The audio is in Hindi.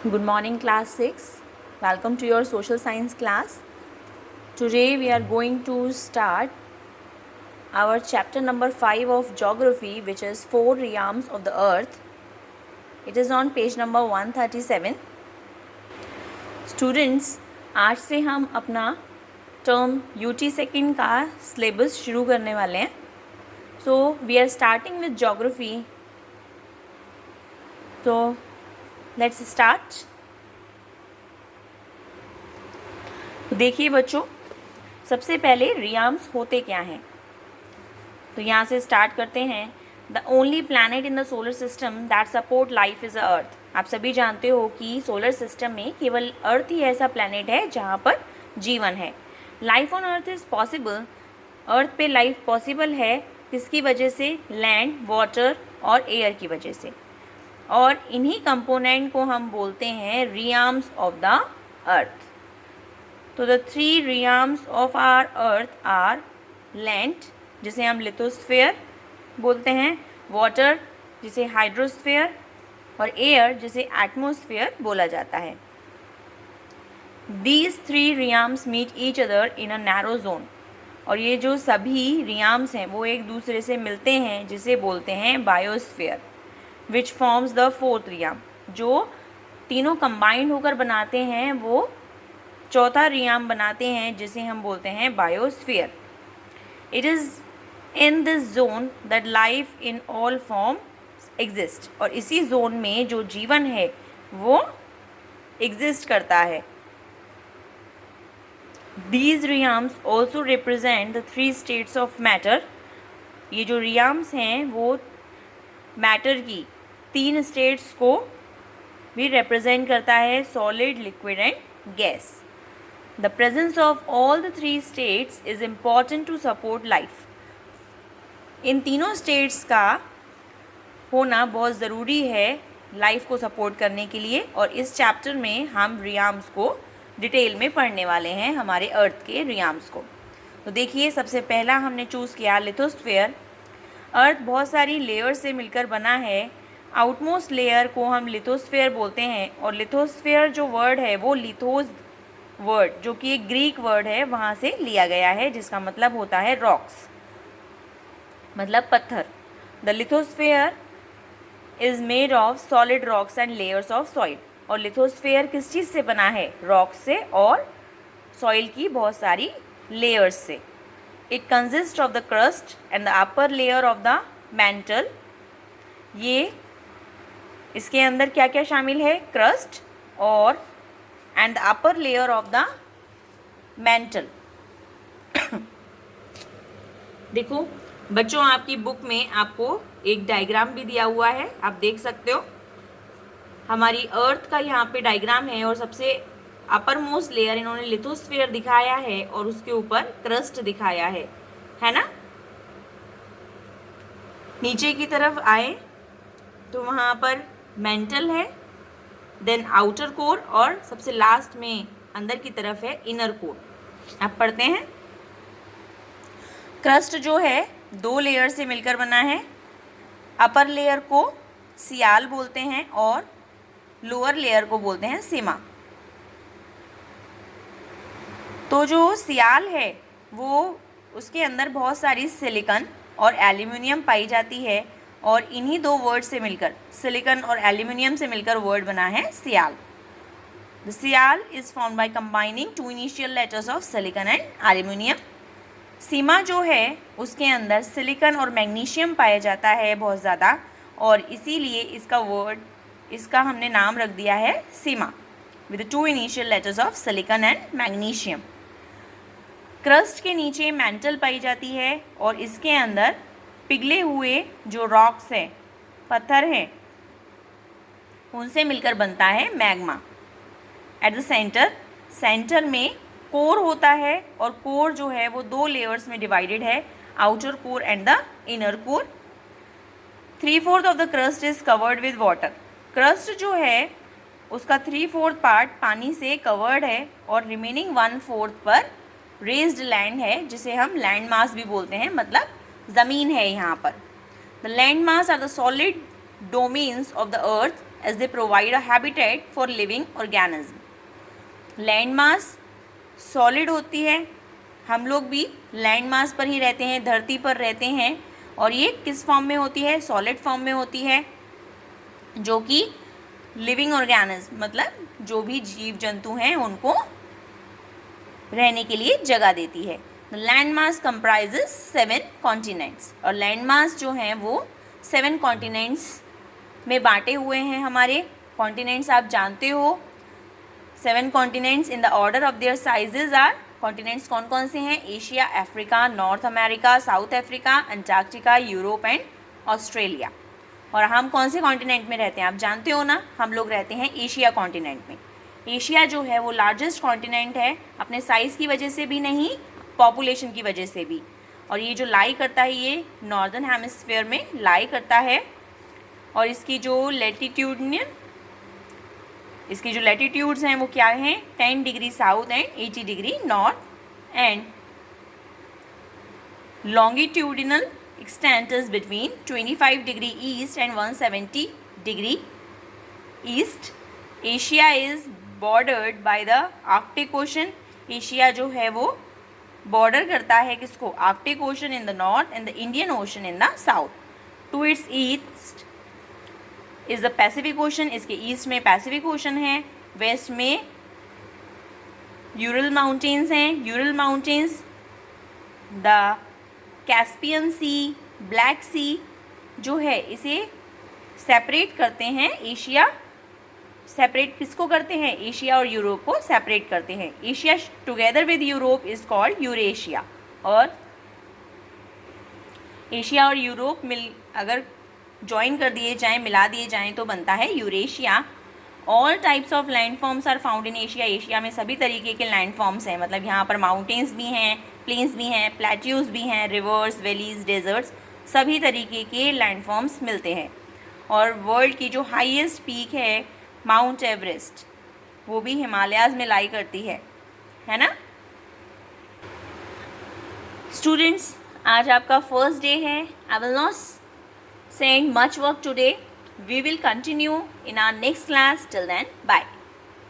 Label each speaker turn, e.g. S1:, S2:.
S1: Good morning, class 6. Welcome to your social science class. Today we are going to start our chapter number 5 of geography, which is 4 realms of the earth. It is on page number 137. Students, आज से हम अपना टर्म UT सेकेंड का सिलेबस शुरू करने वाले हैं. So we are starting with geography. So let's start. देखिए बच्चों, सबसे पहले रियाम्स होते क्या हैं. तो यहाँ से स्टार्ट करते हैं. The only planet in the solar system that support life is earth. आप सभी जानते हो कि सोलर सिस्टम में केवल अर्थ ही ऐसा प्लैनेट है जहाँ पर जीवन है. Life on earth is possible. Earth पे लाइफ पॉसिबल है किसकी वजह से? लैंड, वाटर और एयर की वजह से. और इन्हीं कंपोनेंट को हम बोलते हैं रियाम्स ऑफ द अर्थ. तो the 3 realms of our earth are land, जिसे हम लिथोस्फेयर बोलते हैं, वाटर जिसे हाइड्रोस्फेयर, और एयर जिसे एटमॉस्फेयर बोला जाता है. These 3 realms meet each other in a narrow zone. और ये जो सभी रियाम्स हैं वो एक दूसरे से मिलते हैं, जिसे बोलते हैं biosphere, which forms the 4th realm. जो तीनों कंबाइंड होकर बनाते हैं वो चौथा रियाम बनाते हैं, जिसे हम बोलते हैं biosphere. It is in this zone that life in all form exist. और इसी जोन में जो जीवन है वो एग्जिस्ट करता है. These realms also represent the 3 states of matter. ये जो रियाम्स हैं वो मैटर की 3 स्टेट्स को भी रिप्रेजेंट करता है, solid, liquid and gas. The presence of all the 3 states is important to support life. इन तीनों स्टेट्स का होना बहुत ज़रूरी है लाइफ को सपोर्ट करने के लिए. और इस चैप्टर में हम रियाम्स को डिटेल में पढ़ने वाले हैं, हमारे अर्थ के रियाम्स को. तो देखिए, सबसे पहला हमने चूज़ किया लिथोस्फेयर. अर्थ बहुत सारी लेयर से मिलकर बना है. आउटमोस्ट लेयर को हम लिथोस्फेयर बोलते हैं. और लिथोस्फेयर जो वर्ड है वो लिथोज वर्ड, जो कि एक ग्रीक वर्ड है, वहाँ से लिया गया है, जिसका मतलब होता है रॉक्स, मतलब पत्थर. The lithosphere is made of solid rocks and layers of soil. और लिथोस्फेयर किस चीज़ से बना है? रॉक से और सॉइल की बहुत सारी लेयर्स से. It consist of the crust and the upper layer of the mantle. ये इसके अंदर क्या क्या शामिल है? क्रस्ट और and the upper layer of the mantle. देखो बच्चों, आपकी बुक में आपको एक डायग्राम भी दिया हुआ है, आप देख सकते हो. हमारी अर्थ का यहाँ पे डायग्राम है और सबसे अपर मोस्ट लेयर इन्होंने लिथोस्फेयर दिखाया है और उसके ऊपर क्रस्ट दिखाया है ना. नीचे की तरफ आए तो वहाँ पर मेंटल है, देन आउटर कोर, और सबसे लास्ट में अंदर की तरफ है इनर कोर. आप पढ़ते हैं. क्रस्ट जो है 2 लेयर से मिलकर बना है. अपर लेयर को सियाल बोलते हैं और लोअर लेयर को बोलते हैं सीमा. तो जो सियाल है वो उसके अंदर बहुत सारी सिलिकॉन और एल्यूमिनियम पाई जाती है. और इन्हीं 2 वर्ड से मिलकर, सिलिकॉन और एल्यूमिनियम से मिलकर वर्ड बना है sial. The sial is formed by combining 2 initial letters of silicon and aluminium. Sima जो है उसके अंदर सिलिकॉन और मैग्नीशियम पाया जाता है बहुत ज़्यादा, और इसीलिए इसका हमने नाम रख दिया है sima, with 2 initial letters of silicon and magnesium. Crust के नीचे मैंटल पाई जाती है और इसके अंदर पिघले हुए जो रॉक्स हैं, पत्थर हैं, उनसे मिलकर बनता है मैग्मा. एट द सेंटर में कोर होता है, और कोर जो है वो 2 लेयर्स में डिवाइडेड है, outer core and the inner core. 3/4 of the crust is covered with water. Crust जो है उसका 3/4 पार्ट पानी से कवर्ड है और रिमेनिंग 1/4 पर रेज्ड लैंड है, जिसे हम लैंड मास भी बोलते हैं, मतलब ज़मीन है यहाँ पर. The land mass are the solid domains of the earth as they provide a habitat for living organism. Land mass solid होती है, हम लोग भी लैंड मास पर ही रहते हैं, धरती पर रहते हैं, और ये किस फॉर्म में होती है? सॉलिड फॉर्म में होती है, जो कि लिविंग ऑर्गेनिज्म मतलब जो भी जीव जंतु हैं उनको रहने के लिए जगह देती है। लैंड मास कंप्राइजेस 7 कॉन्टिनेंट्स, और लैंड मास जो हैं वो 7 कॉन्टिनेंट्स में बांटे हुए हैं। हमारे कॉन्टिनेंट्स आप जानते हो, 7 continents in the order of their sizes are. Continents कौन कौन से हैं? Asia, Africa, North America, South Africa, Antarctica, Europe and Australia. और हम कौन से कॉन्टिनेंट में रहते हैं आप जानते हो ना? हम लोग रहते हैं एशिया कॉन्टिनेंट में। एशिया जो है वो लार्जेस्ट कॉन्टिनेंट है, अपने साइज़ की वजह से भी नहीं, पॉपुलेशन की वजह से भी। और ये जो लाई करता है ये नॉर्दर्न हेमिस्फीयर में लाई करता है, और इसकी जो लैटिट्यूड्स हैं वो क्या हैं? 10 degree south and 80 degree north, and longitudinal extent is between 25 degree east and 170 degree east. Asia is bordered by the Arctic Ocean. Asia जो है वो बॉर्डर करता है किसको? Arctic Ocean in the north and the Indian Ocean in the south. To its east is the Pacific Ocean. इसके ईस्ट में पैसिफिक ओशन है, वेस्ट में यूरल माउंटेन्स हैं. Ural mountains, the Caspian Sea, Black Sea जो है इसे सेपरेट करते हैं. एशिया सेपरेट किसको करते हैं? एशिया और यूरोप को सेपरेट करते हैं. Asia together with Europe is called Eurasia, और एशिया और यूरोप अगर ज्वाइन कर दिए जाएं, मिला दिए जाएं तो बनता है Eurasia. All types of land forms are found in Asia. Asia में सभी तरीके के लैंड फॉर्म्स हैं, मतलब यहाँ पर माउंटेन्स भी हैं, प्लेन्स भी हैं, प्लेट्यूज भी हैं, रिवर्स, वैलीज, डेजर्ट्स, सभी तरीके के लैंड फॉर्म्स मिलते हैं. और वर्ल्ड की जो हाईएस्ट पीक है माउंट एवरेस्ट, वो भी हिमालयाज़ में लाई करती है ना स्टूडेंट्स? आज आपका फर्स्ट डे है. I will not send much work today. We will continue in our next class. Till then, bye.